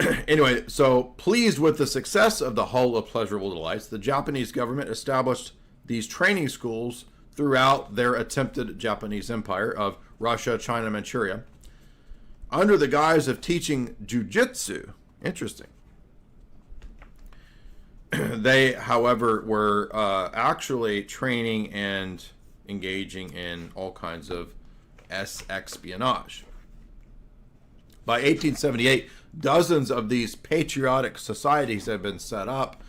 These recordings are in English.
Anyway, so pleased with the success of the Hall of Pleasurable Delights, the Japanese government established these training schools throughout their attempted Japanese empire of Russia, China, Manchuria, under the guise of teaching jujitsu. Interesting. They, however, were actually training and engaging in all kinds of espionage. By 1878, dozens of these patriotic societies had been set up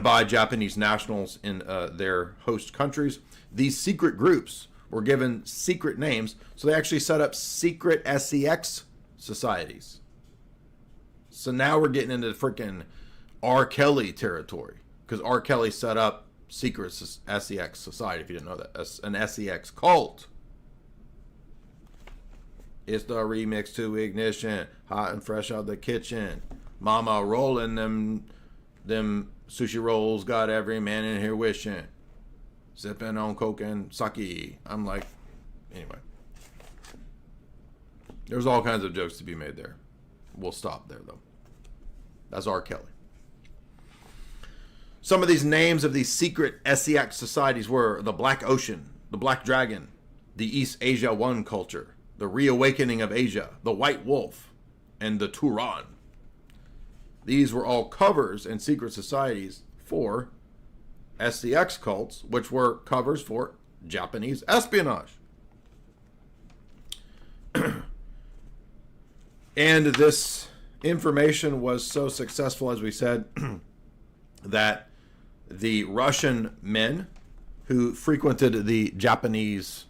by Japanese nationals in their host countries. These secret groups were given secret names, so they actually set up secret sex societies. So now we're getting into freaking R. Kelly territory, because R. Kelly set up secret sex society, if you didn't know that, an sex cult. It's the remix to Ignition, hot and fresh out the kitchen. Mama rolling them sushi rolls, got every man in here wishing. Sipping on coke and sake. I'm like, anyway. There's all kinds of jokes to be made there. We'll stop there, though. That's R. Kelly. Some of these names of these secret sex societies were the Black Ocean, the Black Dragon, the East Asia One culture, the Reawakening of Asia, the White Wolf, and the Turan. These were all covers and secret societies for sex cults, which were covers for Japanese espionage. And this information was so successful, as we said, that the Russian men who frequented the Japanese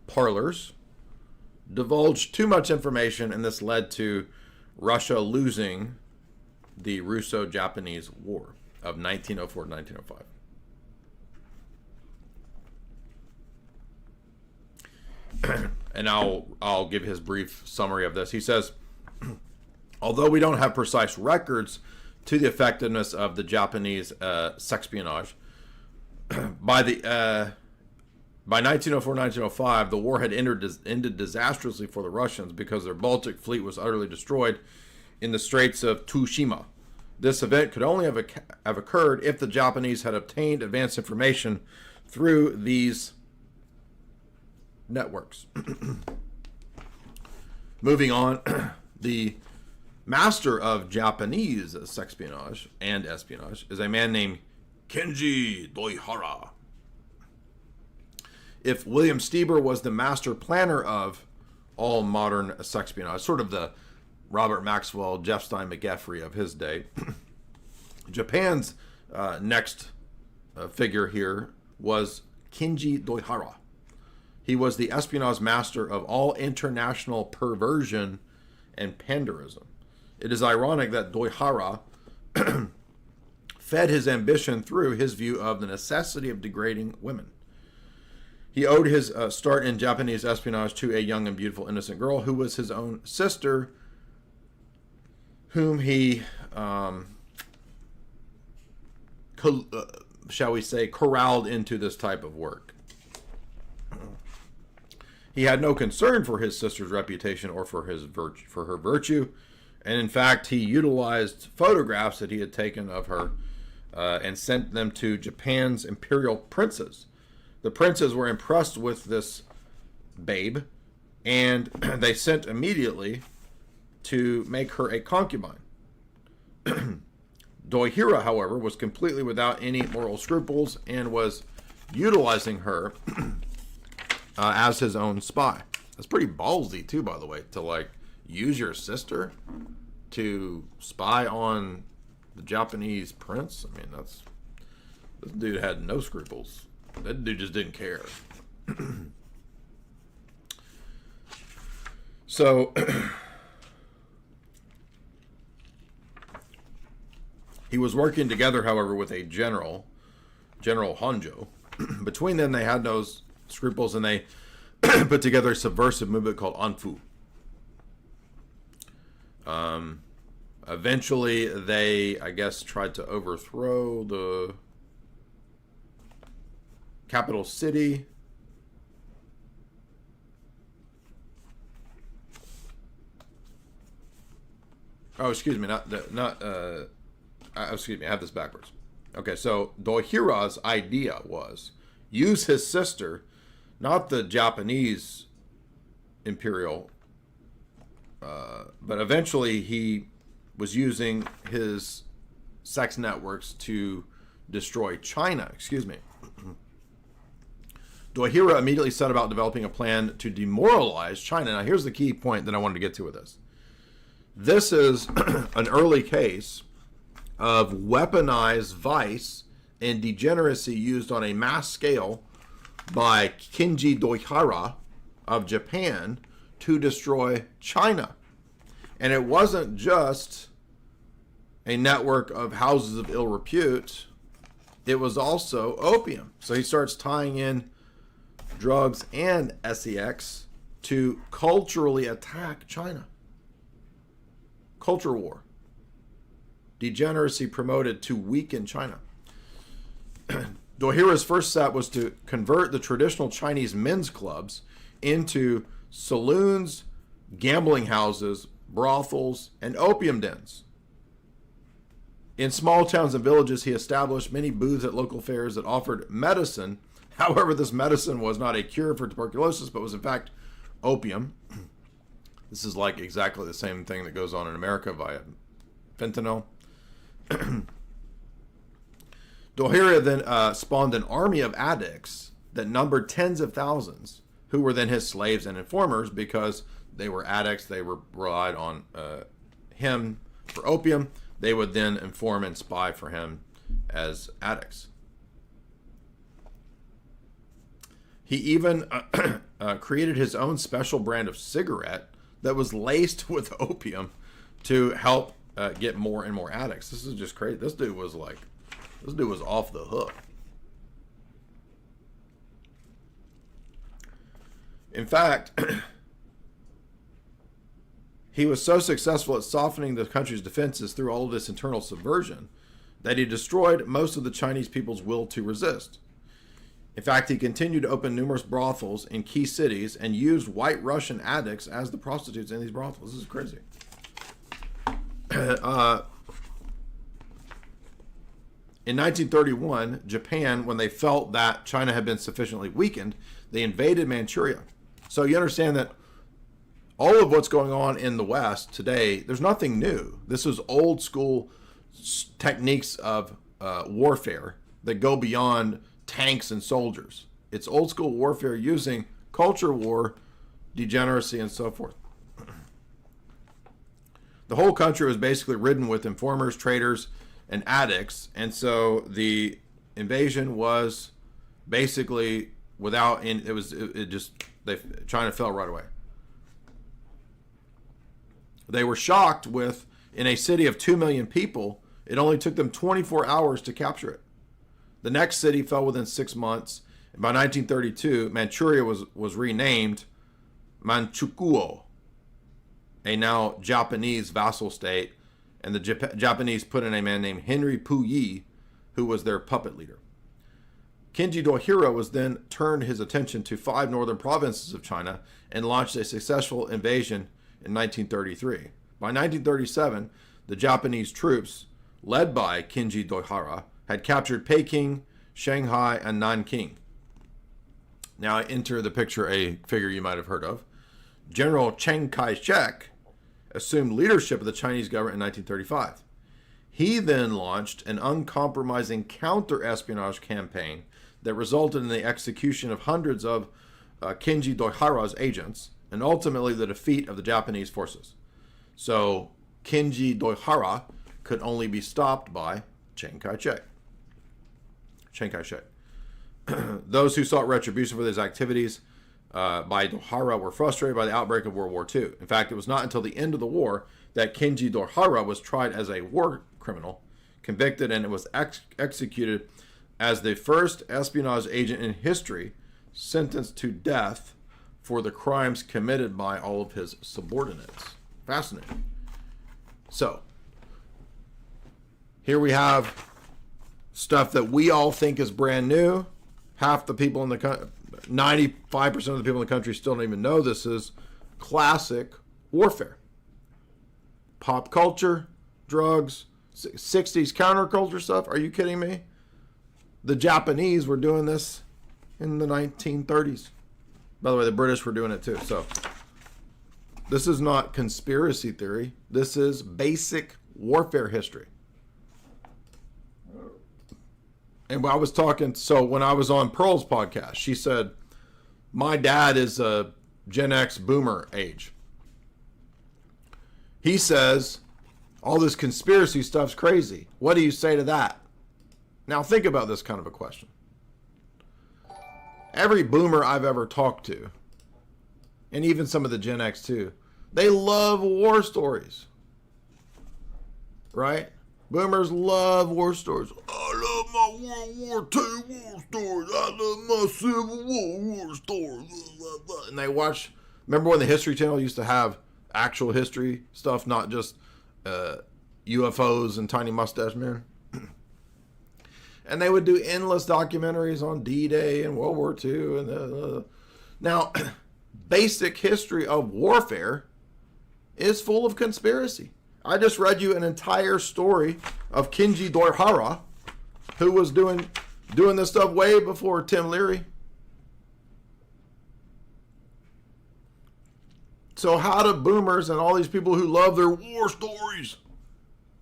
parlors divulged too much information, and this led to Russia losing the Russo-Japanese War of 1904 to 1905. And I'll give his brief summary of this. He says, although we don't have precise records to the effectiveness of the Japanese sexpionage, by 1904-1905, the war had ended disastrously for the Russians because their Baltic fleet was utterly destroyed in the Straits of Tsushima. This event could only have occurred if the Japanese had obtained advanced information through these networks. Moving on, the master of Japanese sexpionage and espionage is a man named Kenji Doihara. If William Stieber was the master planner of all modern sexpionage, sort of the Robert Maxwell, Jeff Stein McGeffrey of his day, Japan's next figure here was Kenji Doihara. He was the espionage master of all international perversion and panderism. It is ironic that Doihara fed his ambition through his view of the necessity of degrading women. He owed his start in Japanese espionage to a young and beautiful innocent girl who was his own sister, whom he, shall we say, corralled into this type of work. He had no concern for his sister's reputation or for her virtue, and in fact, he utilized photographs that he had taken of her and sent them to Japan's imperial princes. The princes were impressed with this babe, and they sent immediately to make her a concubine. Doihara, however, was completely without any moral scruples and was utilizing her as his own spy. That's pretty ballsy, too, by the way, to use your sister to spy on the Japanese prince. I mean, this dude had no scruples. That dude just didn't care. So he was working together, however, with a General Honjo. Between them, they had no scruples, and they put together a subversive movement called Anfu. Eventually, they, I guess, tried to overthrow the capital city. Oh, excuse me, excuse me, I have this backwards. Okay, so Dohira's idea was use his sister, not the Japanese imperial, but eventually he was using his sex networks to destroy China. Excuse me. Dohira immediately set about developing a plan to demoralize China. Now, here's the key point that I wanted to get to with this. This is an early case of weaponized vice and degeneracy used on a mass scale by Kinji Dohira of Japan to destroy China. And it wasn't just a network of houses of ill repute. It was also opium. So he starts tying in drugs and sex to culturally attack China. Culture war. Degeneracy promoted to weaken China. Dohira's first step was to convert the traditional Chinese men's clubs into saloons, gambling houses, brothels, and opium dens. In small towns and villages, he established many booths at local fairs that offered medicine. However, this medicine was not a cure for tuberculosis, but was in fact opium. This is like exactly the same thing that goes on in America via fentanyl. Dohira then spawned an army of addicts that numbered tens of thousands, who were then his slaves and informers because they were addicts. They relied on him for opium. They would then inform and spy for him as addicts. He even created his own special brand of cigarette that was laced with opium to help get more and more addicts. This is just crazy. This dude was off the hook. In fact, he was so successful at softening the country's defenses through all of this internal subversion that he destroyed most of the Chinese people's will to resist. In fact, he continued to open numerous brothels in key cities and used white Russian addicts as the prostitutes in these brothels. This is crazy. In 1931, Japan, when they felt that China had been sufficiently weakened, they invaded Manchuria. So you understand that all of what's going on in the West today, there's nothing new. This is old school techniques of warfare that go beyond tanks and soldiers. It's old school warfare using culture war, degeneracy, and so forth. The whole country was basically ridden with informers, traitors, and addicts, and so the invasion was basically China fell right away. They were shocked with, in a city of 2 million people, it only took them 24 hours to capture it. The next city fell within 6 months, and by 1932, Manchuria was renamed Manchukuo, a now Japanese vassal state, and the Japanese put in a man named Henry Puyi, who was their puppet leader. Kinji Dohira was then turned his attention to 5 northern provinces of China and launched a successful invasion in 1933. By 1937, the Japanese troops, led by Kinji Dohira, had captured Peking, Shanghai, and Nanking. Now I enter the picture a figure you might have heard of. General Chiang Kai-shek assumed leadership of the Chinese government in 1935. He then launched an uncompromising counter-espionage campaign that resulted in the execution of hundreds of Kinji Dohira's agents and ultimately the defeat of the Japanese forces. So Kinji Dohira could only be stopped by Chiang Kai-shek. Those who sought retribution for these activities by Dohira were frustrated by the outbreak of World War II. In fact, it was not until the end of the war that Kinji Dohira was tried as a war criminal, convicted, and it was executed as the first espionage agent in history sentenced to death for the crimes committed by all of his subordinates. Fascinating. So, here we have stuff that we all think is brand new. Half the people in the country, 95% of the people in the country still don't even know this is classic warfare. pop culture, drugs, 60s counterculture stuff. Are you kidding me? The Japanese were doing this in the 1930s. By the way, the British were doing it too. So this is not conspiracy theory. This is basic warfare history. And I was talking, so when I was on Pearl's podcast, she said, my dad is a Gen X boomer age. He says, all this conspiracy stuff's crazy. What do you say to that? Now think about this kind of a question. Every boomer I've ever talked to, and even some of the Gen X too, they love war stories. Right? Boomers love war stories. I love my World War II war stories. I love my Civil War stories. And they watch, remember when the History Channel used to have actual history stuff, not just UFOs and tiny mustache men? And they would do endless documentaries on D-Day and World War II. And now, basic history of warfare is full of conspiracy. I just read you an entire story of Kenji Doihara, who was doing this stuff way before Tim Leary. So how do boomers and all these people who love their war stories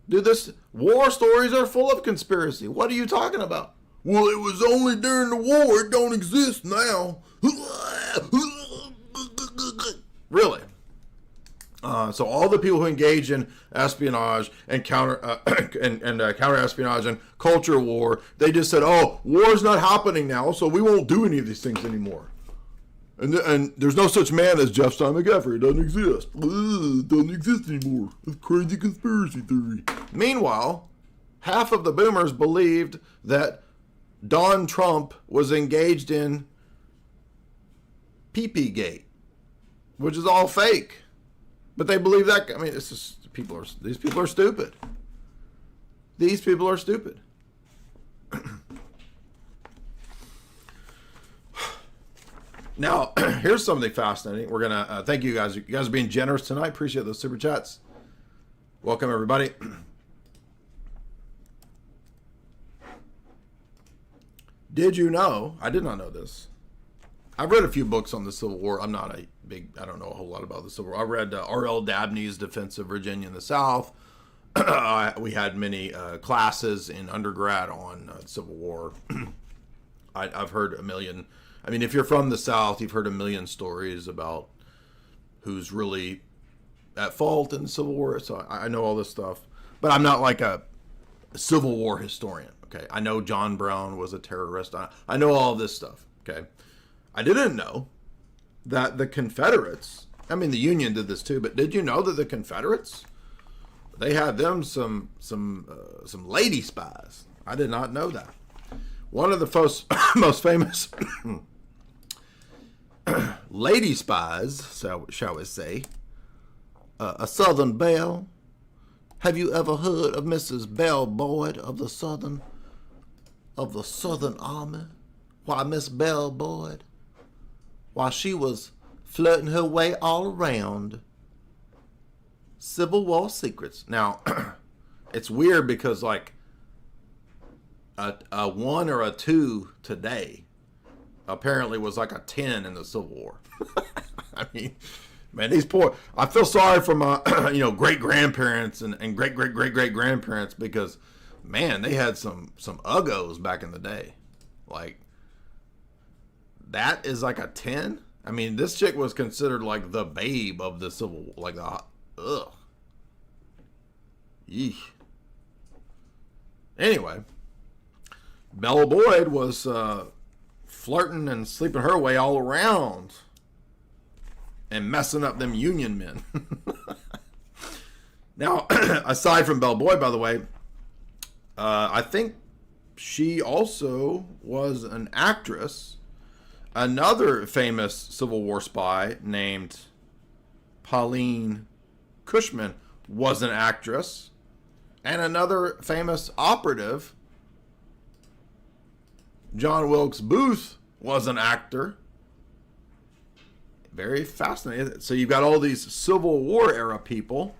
do this? War stories are full of conspiracy. What are you talking about? Well, it was only during the war. It don't exist now. Really? So all the people who engage in espionage and counter espionage and culture war, they just said, "Oh, war's not happening now, so we won't do any of these things anymore." And there's no such man as Jeff Stein McGaffrey. It doesn't exist. It doesn't exist anymore. It's crazy conspiracy theory. Meanwhile, half of the boomers believed that Don Trump was engaged in pee-pee gate, which is all fake. But they believe that. I mean, it's just, these people are stupid. These people are stupid. Now, here's something fascinating. We're going to thank you guys. You guys are being generous tonight. Appreciate those super chats. Welcome, everybody. Did you know? I did not know this. I've read a few books on the Civil War. I'm not I don't know a whole lot about the Civil War. I read R.L. Dabney's Defense of Virginia in the South. We had many classes in undergrad on Civil War. I've heard a million. I mean, if you're from the South, you've heard a million stories about who's really at fault in the Civil War. So I know all this stuff. But I'm not like a Civil War historian. Okay, I know John Brown was a terrorist. I know all this stuff. Okay. I didn't know that the Confederates, I mean, the Union did this too, but did you know that the Confederates, they had them some lady spies? I did not know that. One of the most famous lady spies, shall we say, a Southern belle. Have you ever heard of Mrs. Belle Boyd of the Southern Army? Why, Miss Belle Boyd, while she was flirting her way all around Civil War secrets. Now, it's weird because like a 1 or a 2 today apparently was like a 10 in the Civil War. I mean, man, these poor, I feel sorry for my, great grandparents and great grandparents because, man, they had some uggos back in the day. Like, that is like a 10. I mean, this chick was considered like the babe of the Civil War. Like, ugh. Yeesh. Anyway, Bella Boyd was flirting and sleeping her way all around and messing up them Union men. Now, aside from Bella Boyd, by the way, I think she also was an actress. Another famous Civil War spy named Pauline Cushman was an actress. And another famous operative, John Wilkes Booth, was an actor. Very fascinating. So you've got all these Civil War era people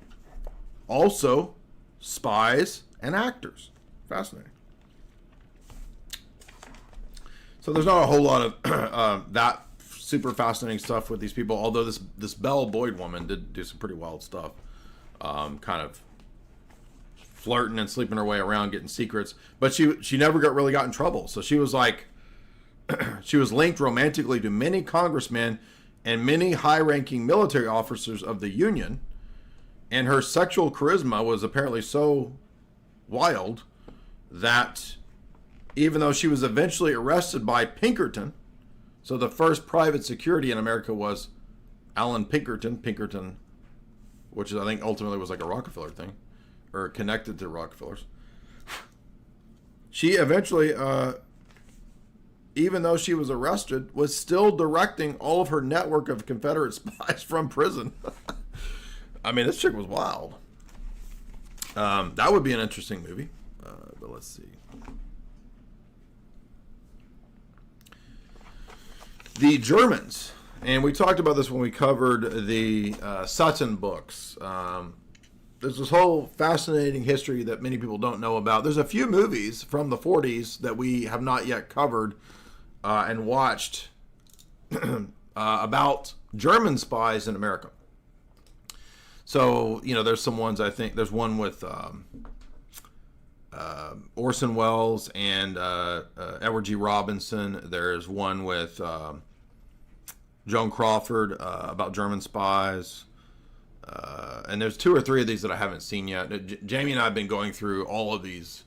also spies and actors. Fascinating. So there's not a whole lot of that super fascinating stuff with these people, although this Belle Boyd woman did do some pretty wild stuff. Kind of flirting and sleeping her way around, getting secrets. But she never really got in trouble. So she was like, she was linked romantically to many congressmen and many high-ranking military officers of the Union. And her sexual charisma was apparently so wild that even though she was eventually arrested by Pinkerton, so the first private security in America was Alan Pinkerton, which is, I think, ultimately was like a Rockefeller thing, or connected to Rockefellers. She eventually, even though she was arrested, was still directing all of her network of Confederate spies from prison. I mean, this chick was wild. That would be an interesting movie. But let's see. The Germans, and we talked about this when we covered the Sutton books. There's this whole fascinating history that many people don't know about. There's a few movies from the 40s that we have not yet covered and watched about German spies in America. So, there's some ones, I think. There's one with Orson Welles and Edward G. Robinson. There's one with Joan Crawford about German spies. And there's 2 or 3 of these that I haven't seen yet. Jamie and I have been going through all of these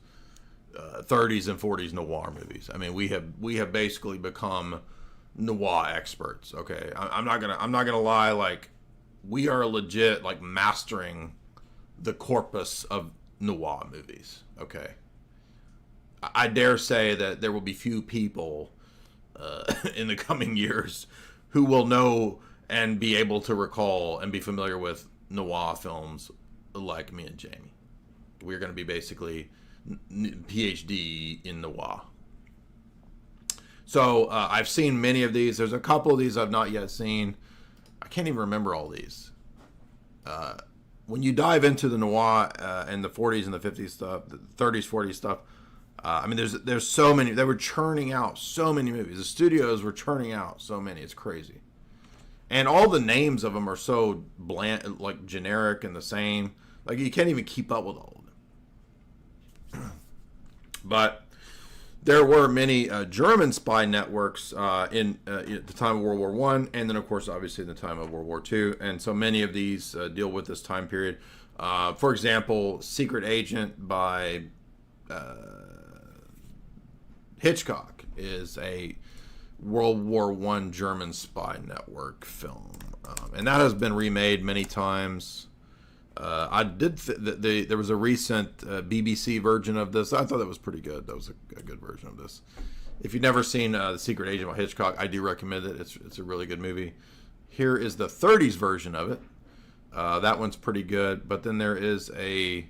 30s and 40s noir movies. I mean, we have basically become noir experts. Okay, I'm not gonna lie. Like, we are legit like mastering the corpus of noir movies. Okay, I dare say that there will be few people in the coming years who will know and be able to recall and be familiar with noir films like me and Jamie. We're going to be basically PhD in noir. So I've seen many of these. There's a couple of these I've not yet seen. I can't even remember all these. When you dive into the noir and the 40s and the 50s stuff, the 30s, 40s stuff, I mean, there's so many. They were churning out so many movies. The studios were churning out so many. It's crazy. And all the names of them are so bland, like generic and the same. Like, you can't even keep up with all of them. But there were many German spy networks at the time of World War I, and then, of course, obviously in the time of World War II. And so many of these deal with this time period. For example, Secret Agent by Hitchcock is a World War I German spy network film. And that has been remade many times. There was a recent BBC version of this. I thought that was pretty good. That was a good version of this. If you've never seen The Secret Agent by Hitchcock, I do recommend it. It's a really good movie. Here is the 30s version of it. That one's pretty good. But then there is a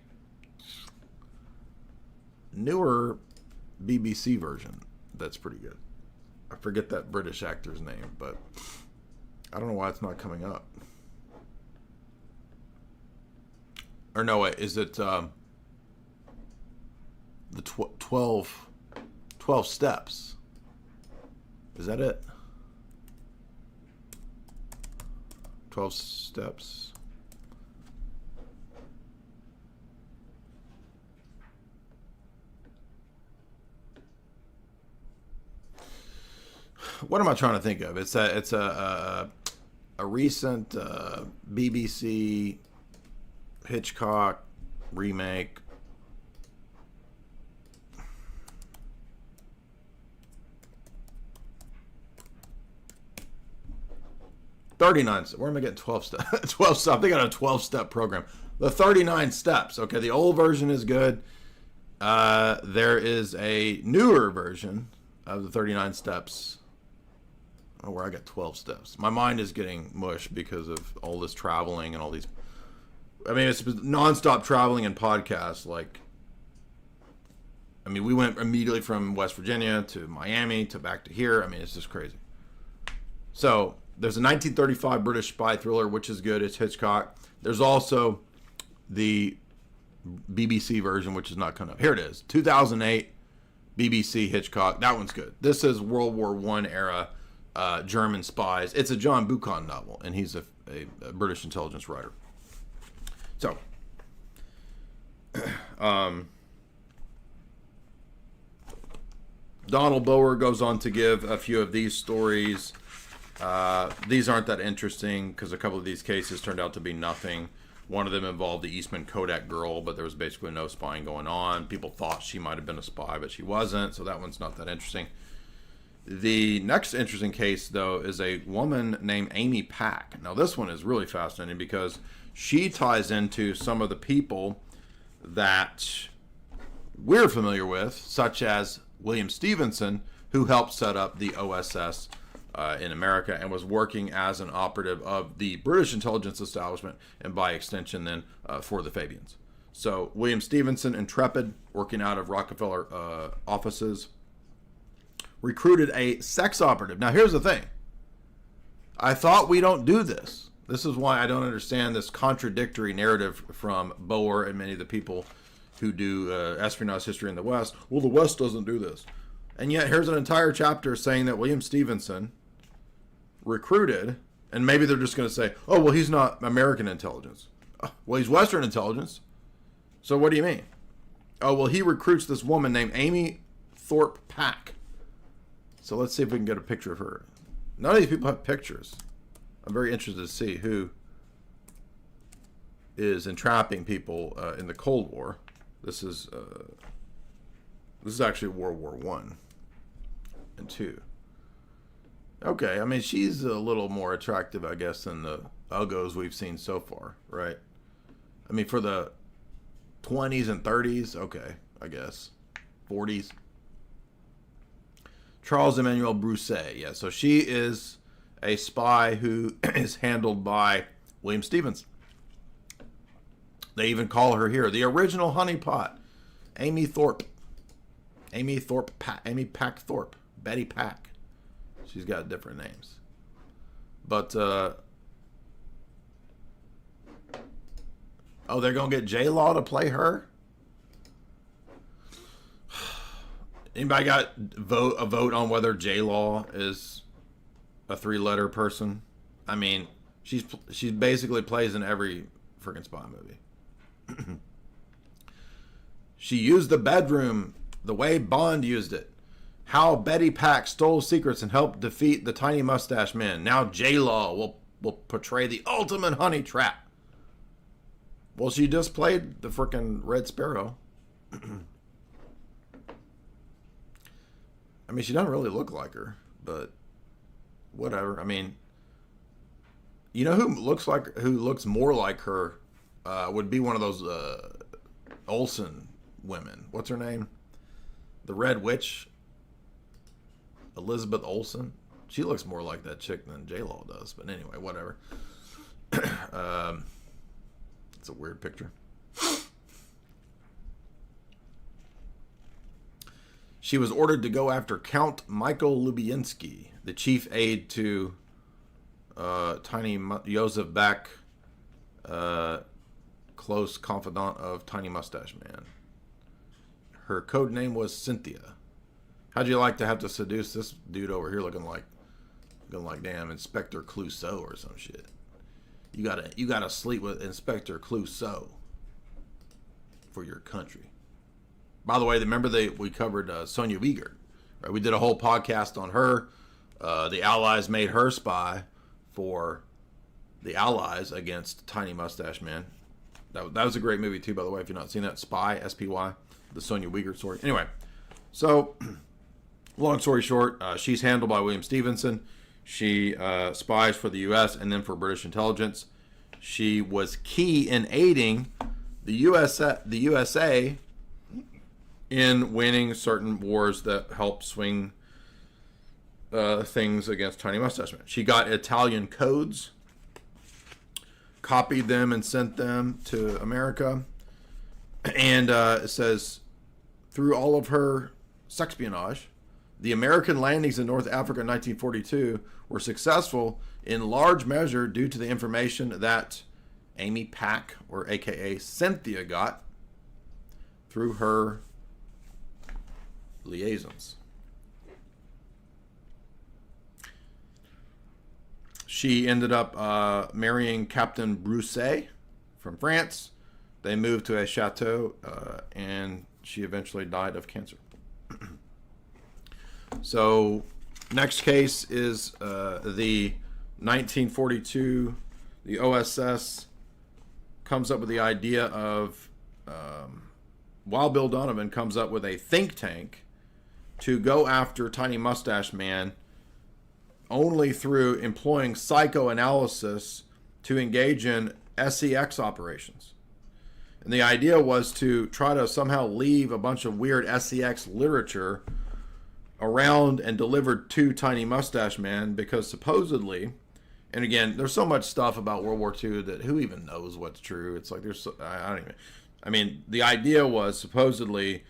newer BBC version that's pretty good. I forget that British actor's name, but I don't know why it's not coming up. Or no, wait, is it the 12 steps? Is that it? 12 steps. What am I trying to think of? It's a recent BBC Hitchcock remake. Where am I getting 12 steps? 12 steps. I think I got a 12-step program. The 39 steps. Okay, the old version is good. There is a newer version of the 39 steps. Oh, where I got 12 steps. My mind is getting mush because of all this traveling and all these. I mean, it's nonstop traveling and podcasts. Like, I mean, we went immediately from West Virginia to Miami to back to here. I mean, it's just crazy. So there's a 1935 British spy thriller, which is good. It's Hitchcock. There's also the BBC version, which is not coming up. Here it is, 2008, BBC Hitchcock. That one's good. This is World War I era German spies. It's a John Buchan novel, and he's a British intelligence writer. So, Donald Bower goes on to give a few of these stories. These aren't that interesting because a couple of these cases turned out to be nothing. One of them involved the Eastman Kodak girl, but there was basically no spying going on. People thought she might have been a spy, but she wasn't, so that one's not that interesting. The next interesting case, though, is a woman named Amy Pack. Now, this one is really fascinating because she ties into some of the people that we're familiar with, such as William Stevenson, who helped set up the OSS in America and was working as an operative of the British intelligence establishment and by extension then for the Fabians. So William Stevenson, intrepid, working out of Rockefeller offices, recruited a sex operative. Now here's the thing. I thought we don't do this. This is why I don't understand this contradictory narrative from Boer and many of the people who do espionage history in the West. Well, the West doesn't do this. And yet here's an entire chapter saying that William Stevenson recruited, and maybe they're just going to say, oh, well, he's not American intelligence. Well, he's Western intelligence. So what do you mean? Oh, well, he recruits this woman named Amy Thorpe Pack. So let's see if we can get a picture of her. None of these people have pictures. I'm very interested to see who is entrapping people in the Cold War. This is actually World War I and II. Okay, I mean, she's a little more attractive, I guess, than the uggos we've seen so far, right? I mean, for the 20s and 30s, okay, I guess. 40s. Charles Emmanuel Brousset, yeah, so she is a spy who is handled by William Stevenson. They even call her here the original honeypot, Amy Thorpe. Amy Pack Thorpe. Betty Pack. She's got different names. But, oh, they're going to get J-Law to play her? Anybody got a vote on whether J-Law is a 3-letter person? I mean, she basically plays in every freaking spy movie. She used the bedroom the way Bond used it. How Betty Pack stole secrets and helped defeat the tiny mustache men. Now J-Law will portray the ultimate honey trap. Well, she just played the frickin' Red Sparrow. I mean, she doesn't really look like her, but whatever. I mean, you know who looks more like her would be one of those Olsen women. What's her name? The Red Witch. Elizabeth Olsen. She looks more like that chick than J-Law does. But anyway, whatever. It's a weird picture. She was ordered to go after Count Michael Lubinsky, the chief aide to Tiny Joseph Beck, close confidant of Tiny Mustache Man. Her code name was Cynthia. How'd you like to have to seduce this dude over here looking like damn Inspector Clouseau or some shit? You gotta sleep with Inspector Clouseau for your country. By the way, remember we covered Sonia Wiegert, right? We did a whole podcast on her. The Allies made her spy for the Allies against Tiny Mustache Man. That was a great movie too, by the way. If you've not seen that, Spy, S-P-Y, the Sonia Wiegert story. Anyway, so long story short, she's handled by William Stevenson. She spies for the U.S. and then for British intelligence. She was key in aiding the USA in winning certain wars that helped swing things against Tiny Mustache Man. She got Italian codes, copied them and sent them to America. And it says, through all of her sexpionage, the American landings in North Africa in 1942 were successful in large measure due to the information that Amy Pack, or AKA Cynthia, got through her liaisons. She ended up marrying Captain Broussais from France. They moved to a chateau, and she eventually died of cancer. So, next case is the 1942, the OSS comes up with the idea of, while Bill Donovan comes up with a think tank to go after Tiny Mustache Man only through employing psychoanalysis to engage in SEX operations. And the idea was to try to somehow leave a bunch of weird SEX literature around and delivered to Tiny Mustache Man, because supposedly, and again, there's so much stuff about World War II that who even knows what's true. It's like I don't even. I mean, the idea was supposedly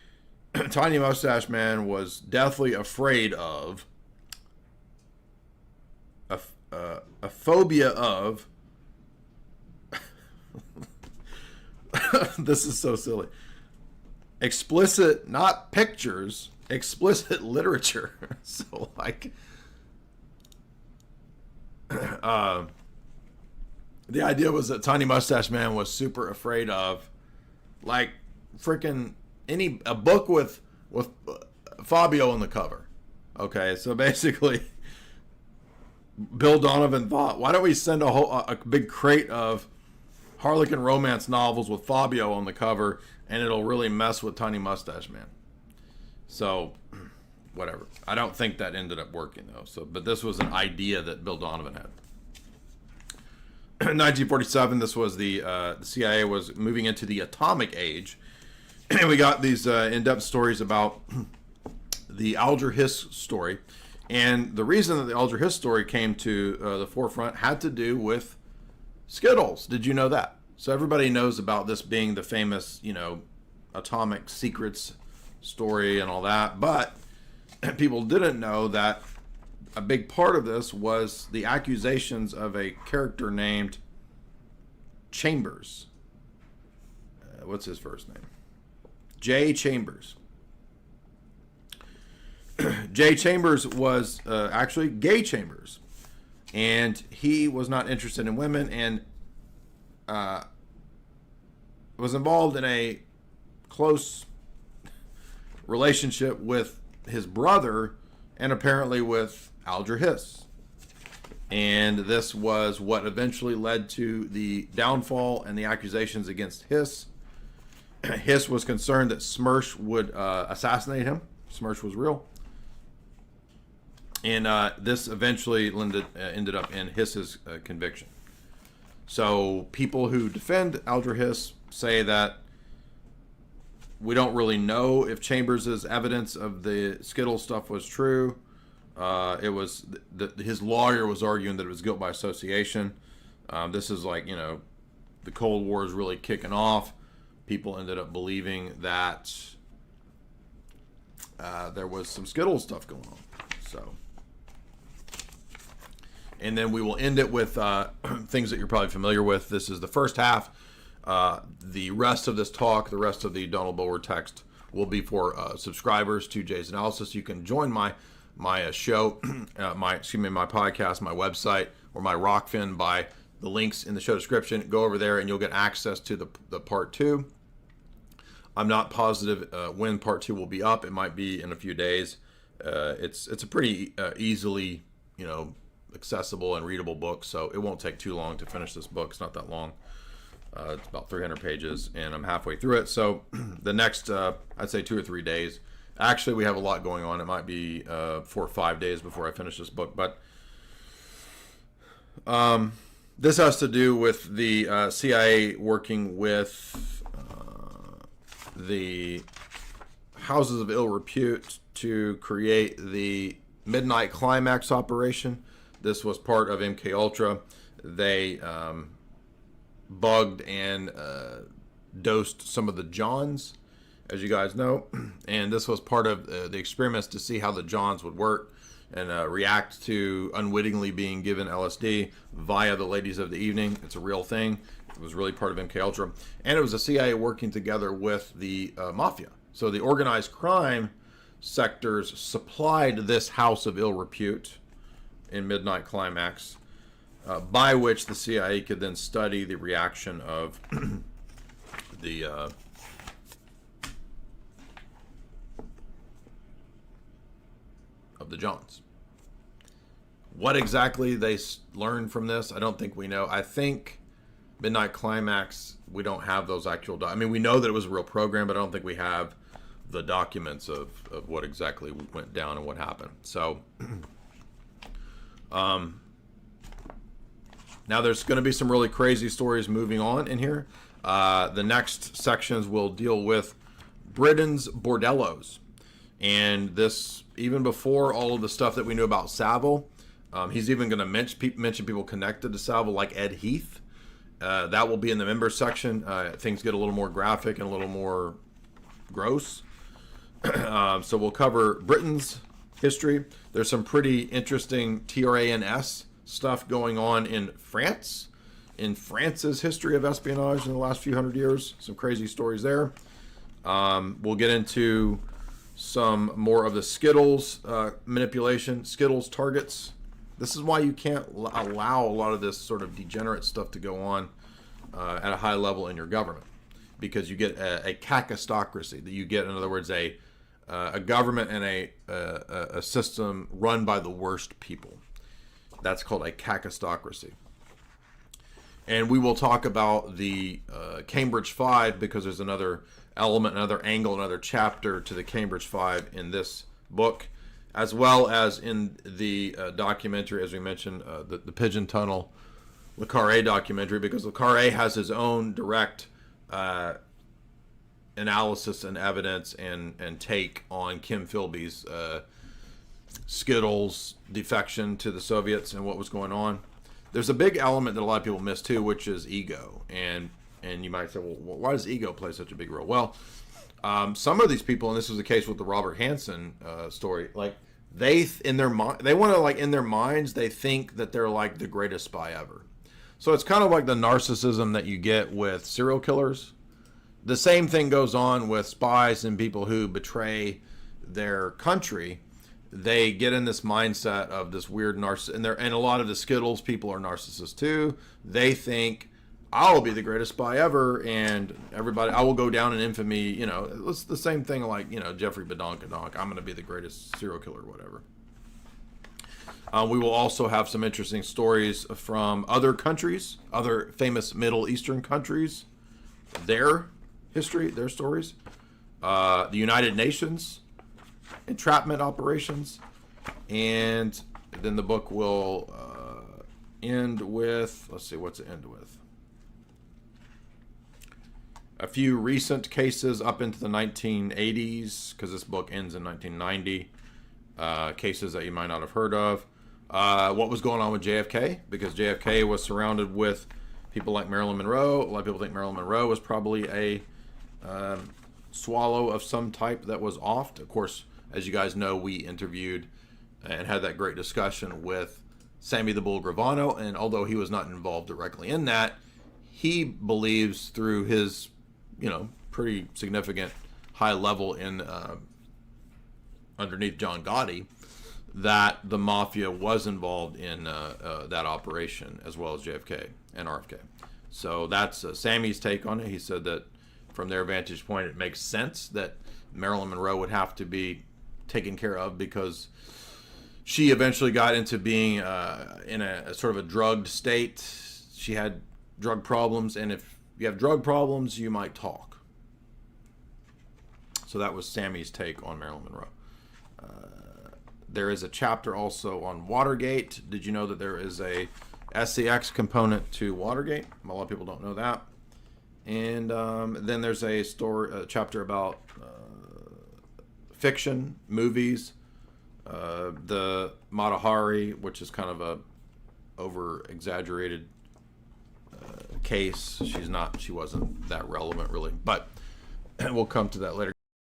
Tiny Mustache Man was deathly afraid of a phobia of. This is so silly. Explicit, not pictures, explicit literature. So like. The idea was that Tiny Mustache Man was super afraid of, like, freaking a book with Fabio on the cover. Okay, so basically, Bill Donovan thought, why don't we send a big crate of Harlequin romance novels with Fabio on the cover, and it'll really mess with Tiny Mustache Man. So, whatever. I don't think that ended up working though. So, but this was an idea that Bill Donovan had. In 1947, this was the CIA was moving into the atomic age, and we got these in-depth stories about the Alger Hiss story. And the reason that the Alger Hiss story came to the forefront had to do with Skittles. Did you know that? So everybody knows about this being the famous, atomic secrets story and all that, but people didn't know that a big part of this was the accusations of a character named Chambers. What's his first name? J. Chambers. J. Chambers was actually Gay Chambers, and he was not interested in women, and was involved in a close relationship with his brother, and apparently with Alger Hiss. And this was what eventually led to the downfall and the accusations against Hiss. Hiss was concerned that Smersh would assassinate him. Smersh was real. And this eventually ended up in Hiss's conviction. So people who defend Alger Hiss say that we don't really know if Chambers' evidence of the Skittles stuff was true. It was his lawyer was arguing that it was guilt by association. This is like, the Cold War is really kicking off. People ended up believing that there was some Skittles stuff going on. So, and then we will end it with things that you're probably familiar with. This is the first half. The rest of this talk, the rest of the Donald Bulwer text will be for subscribers to Jay's Analysis. You can join my show, my podcast, my website, or my Rockfin by the links in the show description. Go over there and you'll get access to the part 2. I'm not positive when part 2 will be up. It might be in a few days. It's a pretty easily, accessible and readable book, so it won't take too long to finish this book. It's not that long. It's about 300 pages, and I'm halfway through it. So the next, I'd say 2 or 3 days. Actually, we have a lot going on. It might be 4 or 5 days before I finish this book. But this has to do with the CIA working with the houses of ill repute to create the Midnight Climax operation. This was part of MK Ultra. They bugged and dosed some of the Johns, as you guys know, and this was part of the experiments to see how the Johns would work. and react to unwittingly being given LSD via the ladies of the evening. It's a real thing. It was really part of MK Ultra, and it was the CIA working together with the mafia. So the organized crime sectors supplied this house of ill repute in Midnight Climax, by which the CIA could then study the reaction of the Johns. What exactly they learned from this, I don't think we know. I think Midnight Climax, we don't have those actual I mean, we know that it was a real program, but I don't think we have the documents of what exactly went down and what happened. So now there's going to be some really crazy stories moving on in here. The next sections will deal with Britain's bordellos. And this, even before all of the stuff that we knew about Savile, he's even going to mention people connected to Savile, like Ed Heath. That will be in the members section. Things get a little more graphic and a little more gross. So we'll cover Britain's history. There's some pretty interesting TRANS stuff going on in France. In France's history of espionage in the last few hundred years. Some crazy stories there. We'll get into some more of the Skittles manipulation, Skittles targets. This is why you can't allow a lot of this sort of degenerate stuff to go on at a high level in your government, because you get a cacistocracy. That you get, in other words, a government and a system run by the worst people. That's called a cacistocracy. And we will talk about the Cambridge Five, because there's another element, another angle, another chapter to the Cambridge Five in this book, as well as in the documentary, as we mentioned, the Pigeon Tunnel Le Carré documentary, because Le Carré has his own direct analysis and evidence and take on Kim Philby's Skittles defection to the Soviets and what was going on. There's a big element that a lot of people miss too, which is ego. And you might say, well, why does ego play such a big role? Well, some of these people, and this was the case with the Robert Hansen story, like they in their mind, they want to, like, in their minds, they think that they're like the greatest spy ever. So it's kind of like the narcissism that you get with serial killers. The same thing goes on with spies and people who betray their country. They get in this mindset of this weird narcissist, and a lot of the Skittles people are narcissists too. They think, I'll be the greatest spy ever, and everybody, I will go down in infamy. You know, it's the same thing like, you know, Jeffrey Badonkadonk. I'm going to be the greatest serial killer or whatever. We will also have some interesting stories from other countries, other famous Middle Eastern countries, their history, their stories. The United Nations entrapment operations, and then the book will end with, let's see, what's it end with? A few recent cases up into the 1980s, because this book ends in 1990. Cases that you might not have heard of. What was going on with JFK, because JFK was surrounded with people like Marilyn Monroe. A lot of people think Marilyn Monroe was probably a swallow of some type that was offed. Of course, as you guys know, we interviewed and had that great discussion with Sammy the Bull Gravano, and although he was not involved directly in that, he believes through his, you know, pretty significant high level in underneath John Gotti, that the mafia was involved in that operation, as well as JFK and RFK. So that's Sammy's take on it. He said that from their vantage point, it makes sense that Marilyn Monroe would have to be taken care of, because she eventually got into being in a sort of a drugged state. She had drug problems, and if you have drug problems, you might talk. So that was Sammy's take on Marilyn Monroe. There is a chapter also on Watergate. Did you know that there is a SCX component to Watergate? A lot of people don't know that. And then there's a chapter about fiction, movies, the Mata Hari, which is kind of a over-exaggerated case. She wasn't that relevant, really. But we'll come to that later.